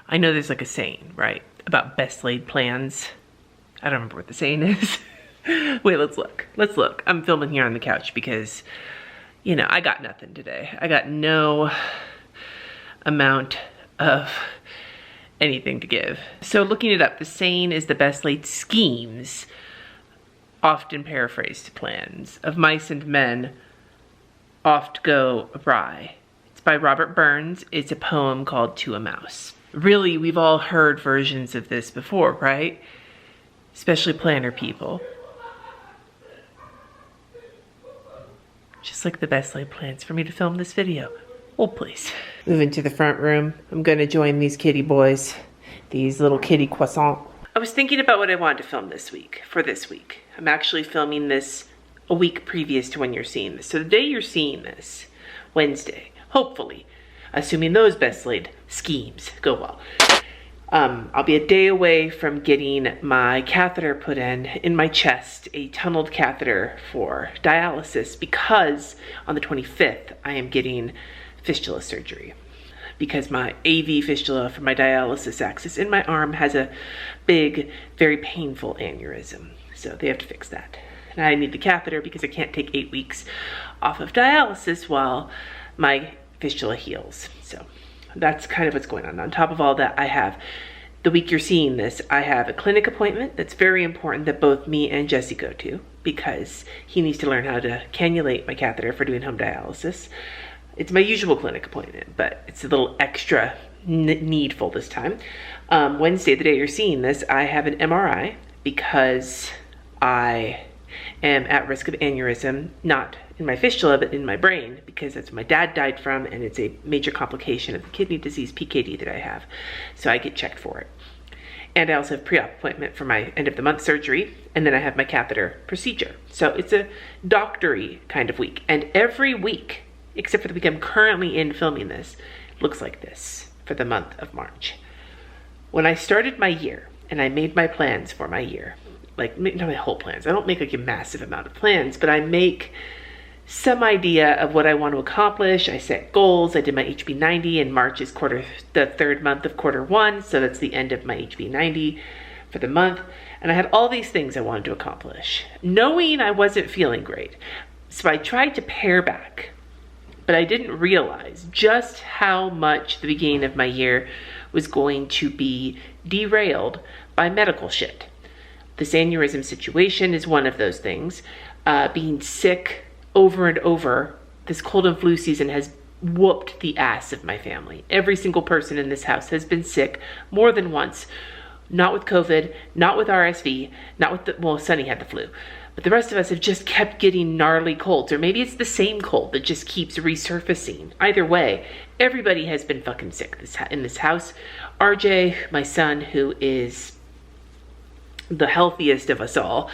I know there's like a saying, right, about best laid plans. I don't remember what the saying is. Wait, let's look. Let's look. I'm filming here on the couch because, you know, I got nothing today. I got no amount of anything to give. So looking it up, the saying is the best laid schemes, often paraphrased to plans, of mice and men oft go awry. It's by Robert Burns. It's a poem called To a Mouse. Really, we've all heard versions of this before, right? Especially planner people. Just like the best laid plans for me to film this video. Oh, please. Moving to the front room. I'm gonna join these kitty boys. These little kitty croissants. I was thinking about what I wanted to film this week, for this week. I'm actually filming this a week previous to when you're seeing this. So the day you're seeing this, Wednesday, hopefully, assuming those best laid schemes go well, I'll be a day away from getting my catheter put in my chest, a tunneled catheter for dialysis, because on the 25th, I am getting fistula surgery. Because my AV fistula for my dialysis axis in my arm has a big, very painful aneurysm. So they have to fix that. And I need the catheter because I can't take 8 weeks off of dialysis while my fistula heals. So that's kind of what's going on. On top of all that, I have, the week you're seeing this, I have a clinic appointment that's very important that both me and Jesse go to because he needs to learn how to cannulate my catheter for doing home dialysis. It's my usual clinic appointment, but it's a little extra needful this time. Wednesday, the day you're seeing this, I have an MRI because I am at risk of aneurysm, not in my fistula, but in my brain, because that's what my dad died from, and it's a major complication of the kidney disease, PKD, that I have. So I get checked for it. And I also have pre-op appointment for my end of the month surgery, and then I have my catheter procedure. So it's a doctory kind of week. And every week, except for the week I'm currently in filming this, looks like this for the month of March. When I started my year, and I made my plans for my year, like, not my whole plans. I don't make like a massive amount of plans, but I make some idea of what I want to accomplish. I set goals. I did my HB90, and March is the third month of Q1, so that's the end of my HB90 for the month. And I had all these things I wanted to accomplish, knowing I wasn't feeling great. So I tried to pare back, but I didn't realize just how much the beginning of my year was going to be derailed by medical shit. This aneurysm situation is one of those things. Being sick over and over, this cold and flu season has whooped the ass of my family. Every single person in this house has been sick more than once. Not with COVID, not with RSV, not with well, Sonny had the flu. But the rest of us have just kept getting gnarly colds, or maybe it's the same cold that just keeps resurfacing. Either way, everybody has been fucking sick in this house. RJ, my son, who is the healthiest of us all,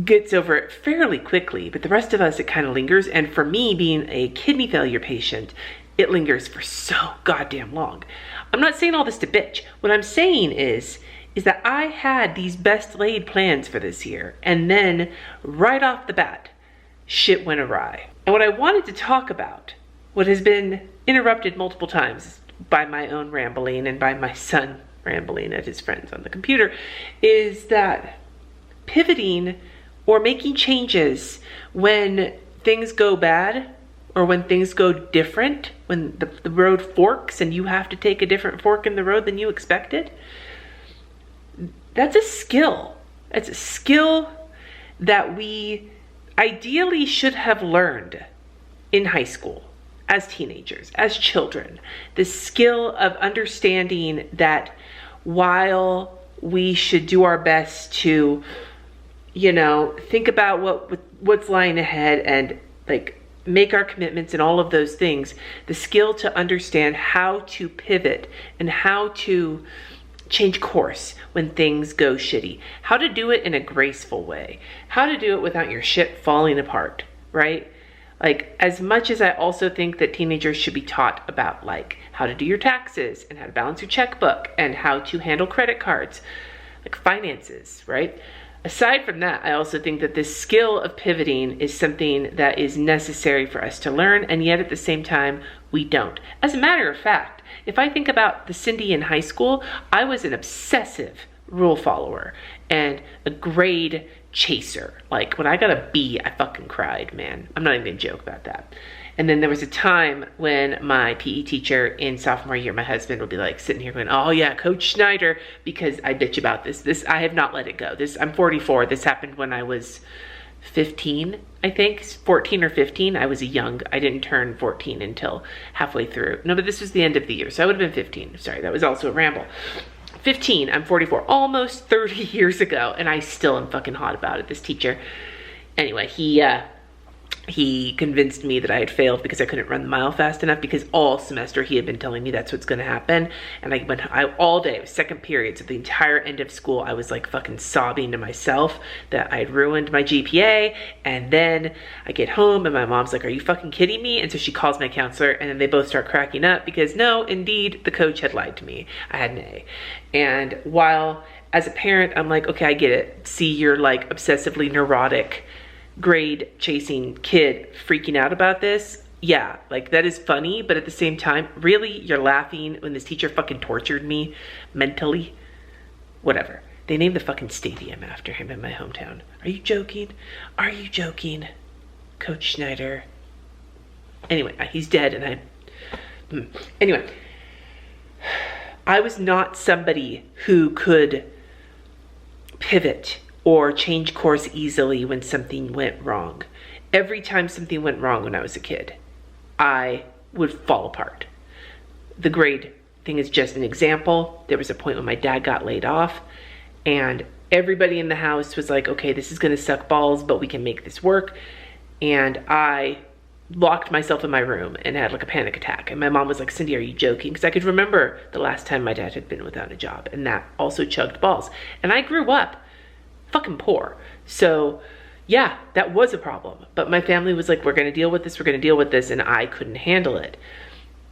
gets over it fairly quickly, but the rest of us, it kind of lingers. And for me, being a kidney failure patient, it lingers for so goddamn long. I'm not saying all this to bitch. What I'm saying is that I had these best laid plans for this year, and then right off the bat, shit went awry. And what I wanted to talk about, what has been interrupted multiple times by my own rambling and by my son rambling at his friends on the computer, is that pivoting or making changes when things go bad or when things go different, when the road forks and you have to take a different fork in the road than you expected, that's a skill. It's a skill that we ideally should have learned in high school, as teenagers, as children. The skill of understanding that while we should do our best to, you know, think about what's lying ahead and like make our commitments and all of those things, the skill to understand how to pivot and how to change course when things go shitty, how to do it in a graceful way, how to do it without your shit falling apart, right? Like, as much as I also think that teenagers should be taught about like how to do your taxes and how to balance your checkbook and how to handle credit cards, like finances, right? Aside from that, I also think that this skill of pivoting is something that is necessary for us to learn, and yet at the same time, we don't. As a matter of fact, If I think about the Cindy in high school, I was an obsessive rule follower and a grade chaser. Like when I got a B, I fucking cried, man. I'm not even gonna joke about that. And then there was a time when my PE teacher in sophomore year, my husband would be like sitting here going, oh yeah, Coach Schneider, because I bitch about this. I have not let it go. I'm 44. This happened when I was 15, I think, 14 or 15. I didn't turn 14 until halfway through. No, but this was the end of the year, so I would have been 15. Sorry, that was also a ramble. 15, I'm 44, almost 30 years ago, and I still am fucking hot about it, this teacher. Anyway, he convinced me that I had failed because I couldn't run the mile fast enough, because all semester he had been telling me that's what's gonna happen. And all day, it was second period, so the entire end of school, I was like fucking sobbing to myself that I had ruined my GPA. And then I get home and my mom's like, are you fucking kidding me? And so she calls my counselor, and then they both start cracking up because no, indeed, the coach had lied to me. I had an A. And while as a parent, I'm like, okay, I get it. See, you're like obsessively neurotic grade chasing kid freaking out about this. Yeah, like that is funny, but at the same time, really, you're laughing when this teacher fucking tortured me mentally? Whatever. They named the fucking stadium after him in my hometown. Are you joking? Are you joking? Coach Schneider. Anyway, he's dead, and Anyway, I was not somebody who could pivot or change course easily when something went wrong. Every time something went wrong when I was a kid, I would fall apart. The grade thing is just an example. There was a point when my dad got laid off, and everybody in the house was like, okay, this is gonna suck balls, but we can make this work. And I locked myself in my room and had like a panic attack. And my mom was like, Cindy, are you joking? Because I could remember the last time my dad had been without a job, and that also chugged balls. And I grew up fucking poor. So yeah, that was a problem. But my family was like, we're gonna deal with this, and I couldn't handle it.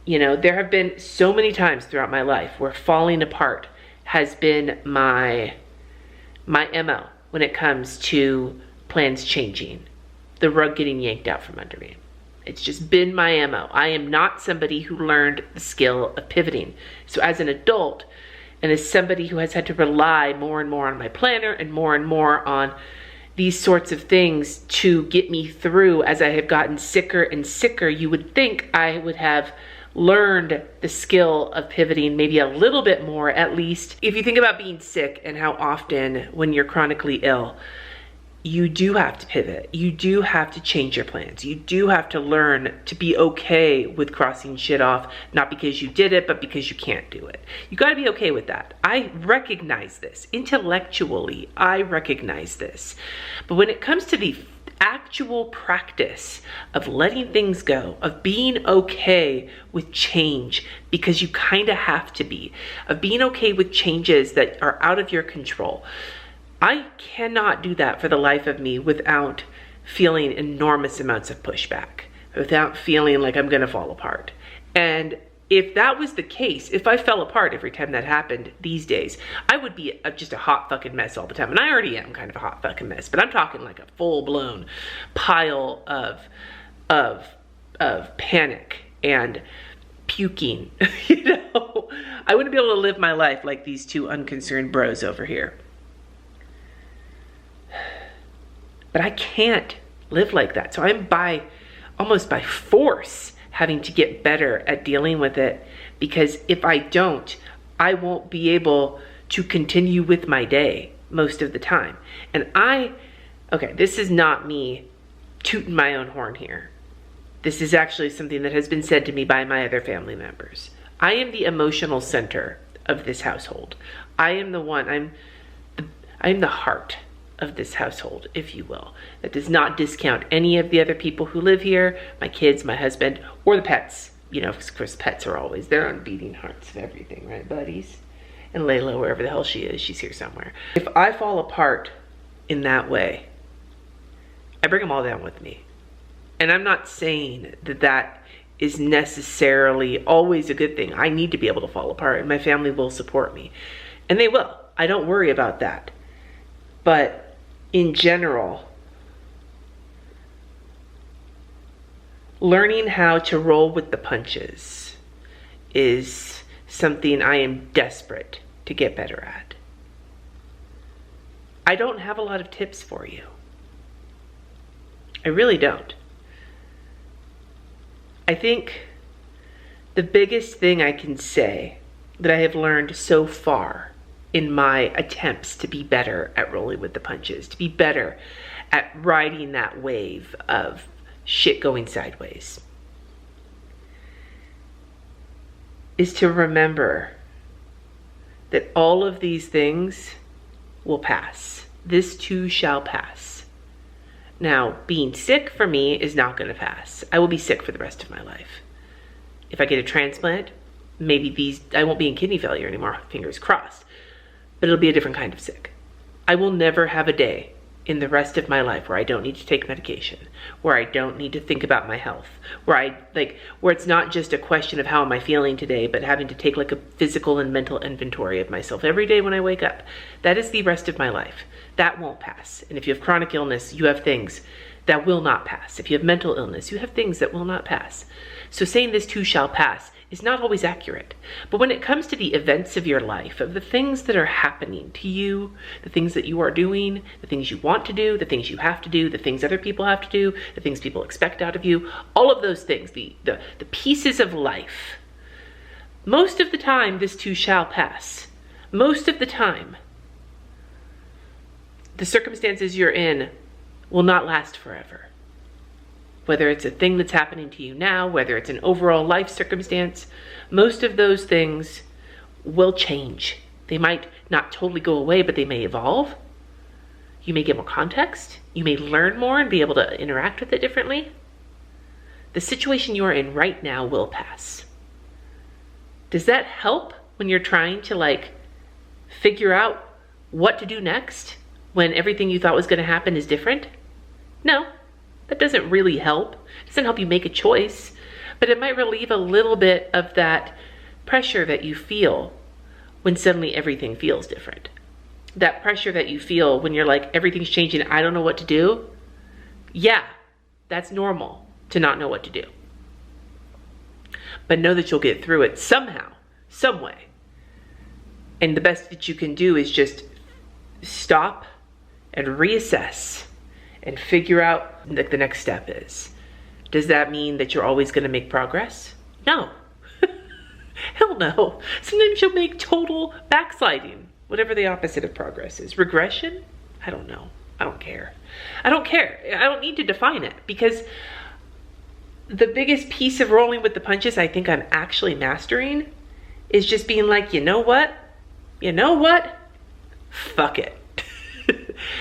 You know, there have been so many times throughout my life where falling apart has been my MO when it comes to plans changing, the rug getting yanked out from under me. It's just been my MO. I am not somebody who learned the skill of pivoting. So as an adult, and as somebody who has had to rely more and more on my planner and more on these sorts of things to get me through as I have gotten sicker and sicker, you would think I would have learned the skill of pivoting maybe a little bit more, at least. If you think about being sick and how often when you're chronically ill, you do have to pivot. You do have to change your plans. You do have to learn to be okay with crossing shit off, not because you did it, but because you can't do it. You gotta be okay with that. I recognize this. Intellectually, I recognize this. But when it comes to the actual practice of letting things go, of being okay with change, because you kinda have to be, of being okay with changes that are out of your control, I cannot do that for the life of me without feeling enormous amounts of pushback, without feeling like I'm gonna fall apart. And if that was the case, if I fell apart every time that happened these days, I would be just a hot fucking mess all the time. And I already am kind of a hot fucking mess, but I'm talking like a full-blown pile of panic and puking. You know, I wouldn't be able to live my life like these two unconcerned bros over here. But I can't live like that. So I'm almost by force having to get better at dealing with it, because if I don't, I won't be able to continue with my day most of the time. And okay, this is not me tooting my own horn here. This is actually something that has been said to me by my other family members. I am the emotional center of this household. I am the one, I am the heart of this household, if you will. That does not discount any of the other people who live here, my kids, my husband, or the pets. You know, of course, pets are always their own beating hearts of everything, right, buddies? And Layla, wherever the hell she is, she's here somewhere. If I fall apart in that way, I bring them all down with me. And I'm not saying that that is necessarily always a good thing. I need to be able to fall apart, and my family will support me. And they will. I don't worry about that. But in general, learning how to roll with the punches is something I am desperate to get better at. I don't have a lot of tips for you. I really don't. I think the biggest thing I can say that I have learned so far in my attempts to be better at rolling with the punches, to be better at riding that wave of shit going sideways, is to remember that all of these things will pass. This too shall pass. Now, being sick for me is not going to pass. I will be sick for the rest of my life. If I get a transplant, maybe I won't be in kidney failure anymore, fingers crossed, but it'll be a different kind of sick. I will never have a day in the rest of my life where I don't need to take medication, where I don't need to think about my health, where it's not just a question of how am I feeling today, but having to take like a physical and mental inventory of myself every day when I wake up. That is the rest of my life. That won't pass. And if you have chronic illness, you have things that will not pass. If you have mental illness, you have things that will not pass. So saying this too shall pass is not always accurate. But when it comes to the events of your life, of the things that are happening to you, the things that you are doing, the things you want to do, the things you have to do, the things other people have to do, the things people expect out of you, all of those things, the pieces of life, most of the time this too shall pass. Most of the time, the circumstances you're in will not last forever. Whether it's a thing that's happening to you now, whether it's an overall life circumstance, most of those things will change. They might not totally go away, but they may evolve. You may get more context. You may learn more and be able to interact with it differently. The situation you are in right now will pass. Does that help when you're trying to figure out what to do next when everything you thought was going to happen is different? No. That doesn't really help. It doesn't help you make a choice, but it might relieve a little bit of that pressure that you feel when suddenly everything feels different. That pressure that you feel when you're like, everything's changing, I don't know what to do. Yeah, that's normal to not know what to do. But know that you'll get through it somehow, some way. And the best that you can do is just stop and reassess and figure out what the next step is. Does that mean that you're always going to make progress? No. Hell no. Sometimes you'll make total backsliding, whatever the opposite of progress is. Regression? I don't know. I don't care. I don't care. I don't need to define it, because the biggest piece of rolling with the punches I think I'm actually mastering is just being like, you know what? You know what? Fuck it.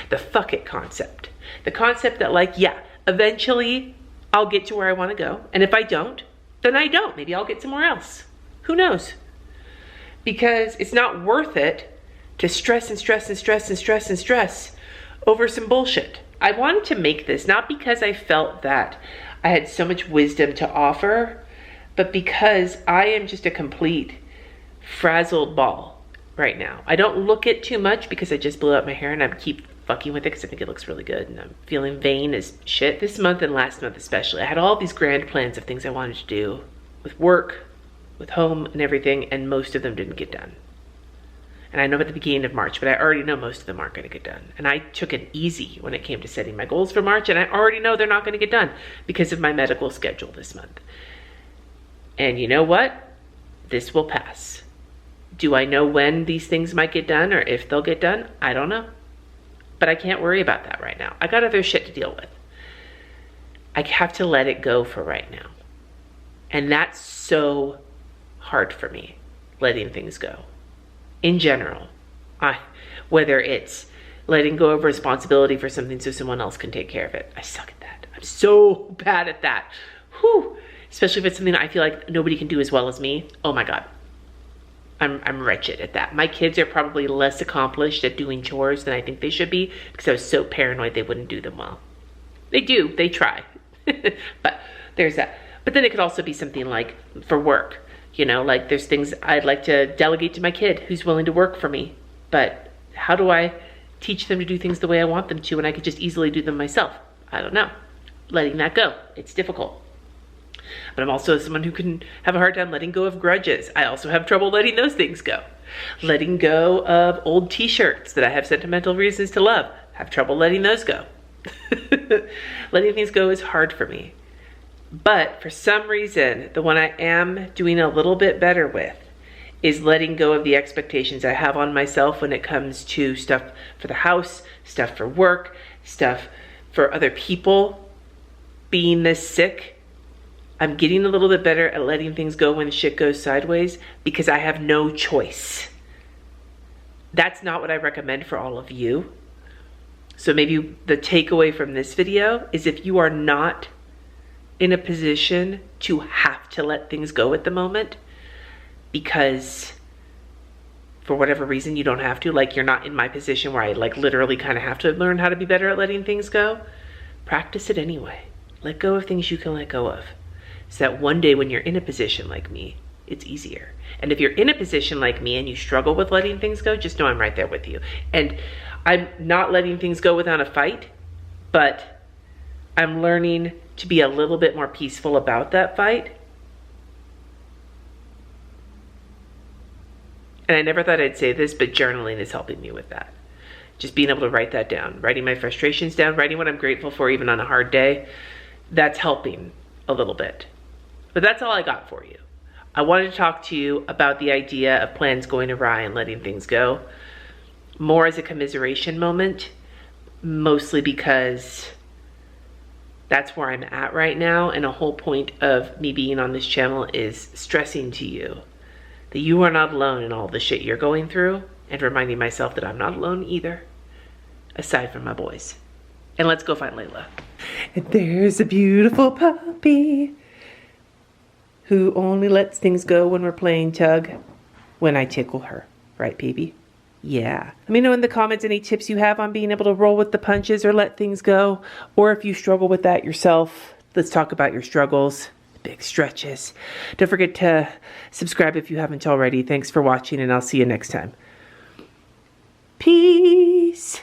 The fuck it concept. The concept that yeah, eventually I'll get to where I want to go. And if I don't, then I don't. Maybe I'll get somewhere else. Who knows? Because it's not worth it to stress and stress and stress and stress and stress over some bullshit. I wanted to make this not because I felt that I had so much wisdom to offer, but because I am just a complete frazzled ball right now. I don't look it too much because I just blew out my hair and I keep fucking with it because I think it looks really good and I'm feeling vain as shit. This month and last month especially, I had all these grand plans of things I wanted to do with work, with home and everything, and most of them didn't get done. And I know at the beginning of March, but I already know most of them aren't going to get done. And I took it easy when it came to setting my goals for March, and I already know they're not going to get done because of my medical schedule this month. And you know what? This will pass. Do I know when these things might get done or if they'll get done? I don't know. But I can't worry about that right now. I got other shit to deal with. I have to let it go for right now. And that's so hard for me, letting things go. In general, whether it's letting go of responsibility for something so someone else can take care of it. I suck at that. I'm so bad at that. Whew. Especially if it's something that I feel like nobody can do as well as me. Oh my God. I'm wretched at that. My kids are probably less accomplished at doing chores than I think they should be because I was so paranoid they wouldn't do them well. They do, they try. But there's that. But then it could also be something like for work, you know, like there's things I'd like to delegate to my kid who's willing to work for me. But how do I teach them to do things the way I want them to when I could just easily do them myself? I don't know. Letting that go. It's difficult. But I'm also someone who can have a hard time letting go of grudges. I also have trouble letting those things go. Letting go of old t-shirts that I have sentimental reasons to love. Have trouble letting those go. Letting things go is hard for me. But for some reason, the one I am doing a little bit better with is letting go of the expectations I have on myself when it comes to stuff for the house, stuff for work, stuff for other people. Being this sick, I'm getting a little bit better at letting things go when shit goes sideways because I have no choice. That's not what I recommend for all of you. So maybe the takeaway from this video is if you are not in a position to have to let things go at the moment because for whatever reason you don't have to, like you're not in my position where I like literally kind of have to learn how to be better at letting things go, practice it anyway. Let go of things you can let go of so that one day when you're in a position like me, it's easier. And if you're in a position like me and you struggle with letting things go, just know I'm right there with you. And I'm not letting things go without a fight, but I'm learning to be a little bit more peaceful about that fight. And I never thought I'd say this, but journaling is helping me with that. Just being able to write that down, writing my frustrations down, writing what I'm grateful for even on a hard day, that's helping a little bit. But that's all I got for you. I wanted to talk to you about the idea of plans going awry and letting things go, more as a commiseration moment, mostly because that's where I'm at right now, and a whole point of me being on this channel is stressing to you that you are not alone in all the shit you're going through, and reminding myself that I'm not alone either, aside from my boys. And let's go find Layla. And there's a beautiful puppy who only lets things go when we're playing tug when I tickle her. Right, baby? Yeah. Let me know in the comments any tips you have on being able to roll with the punches or let things go. Or if you struggle with that yourself, let's talk about your struggles, big stretches. Don't forget to subscribe if you haven't already. Thanks for watching, and I'll see you next time. Peace.